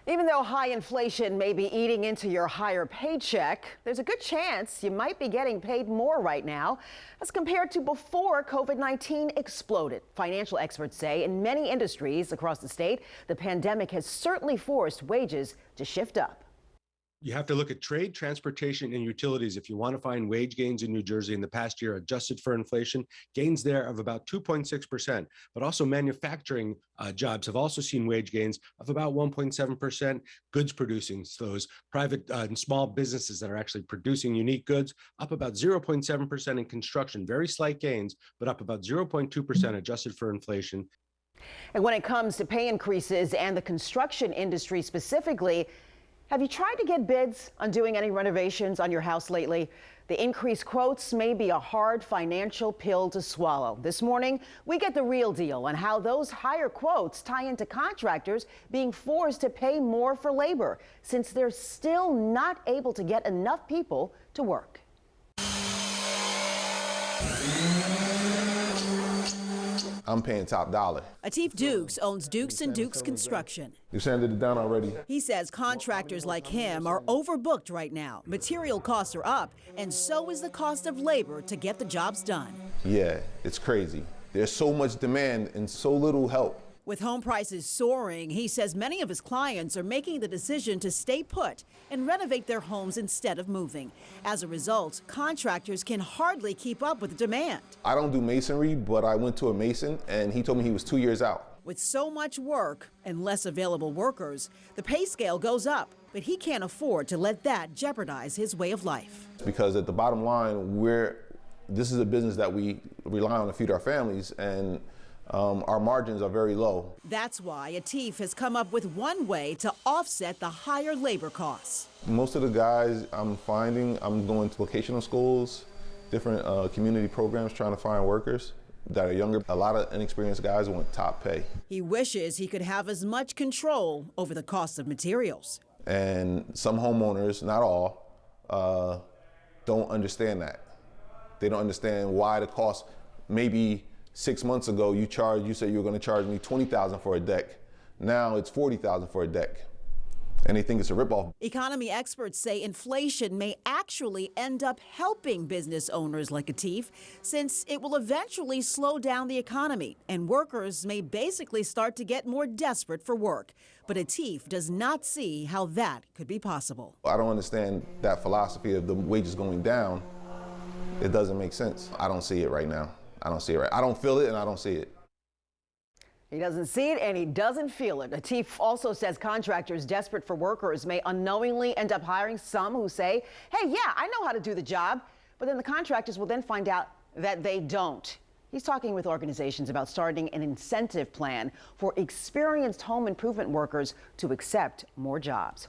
Even though high inflation may be eating into your higher paycheck, there's a good chance you might be getting paid more right now as compared to before COVID-19 exploded. Financial experts say in many industries across the state, the pandemic has certainly forced wages to shift up. You have to look at trade, transportation, and utilities if you want to find wage gains in New Jersey in the past year, adjusted for inflation, gains there of about 2.6%. But also manufacturing jobs have also seen wage gains of about 1.7%. Goods producing, so those private and small businesses that are actually producing unique goods, up about 0.7%. In construction, very slight gains, but up about 0.2% adjusted for inflation. And when it comes to pay increases and the construction industry specifically, have you tried to get bids on doing any renovations on your house lately? The increased quotes may be a hard financial pill to swallow. This morning, we get the real deal on how those higher quotes tie into contractors being forced to pay more for labor since they're still not able to get enough people to work. I'm paying top dollar. Atif Dukes owns Dukes & Dukes Construction. You sanded it down already? He says contractors like him are overbooked right now. Material costs are up, and so is the cost of labor to get the jobs done. Yeah, it's crazy. There's so much demand and so little help. With home prices soaring, he says many of his clients are making the decision to stay put and renovate their homes instead of moving. As a result, contractors can hardly keep up with the demand. I don't do masonry, but I went to a mason and he told me he was 2 years out. With so much work and less available workers, the pay scale goes up, but he can't afford to let that jeopardize his way of life. Because at the bottom line, this is a business that we rely on to feed our families, and our margins are very low. That's why Atif has come up with one way to offset the higher labor costs. Most of the guys I'm finding, I'm going to vocational schools, different community programs trying to find workers that are younger. A lot of inexperienced guys want top pay. He wishes he could have as much control over the cost of materials. And some homeowners, not all, don't understand that. They don't understand why the cost, maybe 6 months ago, you said you were going to charge me $20,000 for a deck. Now it's $40,000 for a deck. And they think it's a ripoff. Economy experts say inflation may actually end up helping business owners like Atif, since it will eventually slow down the economy and workers may basically start to get more desperate for work. But Atif does not see how that could be possible. I don't understand that philosophy of the wages going down. It doesn't make sense. I don't see it right now. I don't see it right. I don't feel it and I don't see it. He doesn't see it and he doesn't feel it. Atif also says contractors desperate for workers may unknowingly end up hiring some who say, hey, yeah, I know how to do the job. But then the contractors will then find out that they don't. He's talking with organizations about starting an incentive plan for experienced home improvement workers to accept more jobs.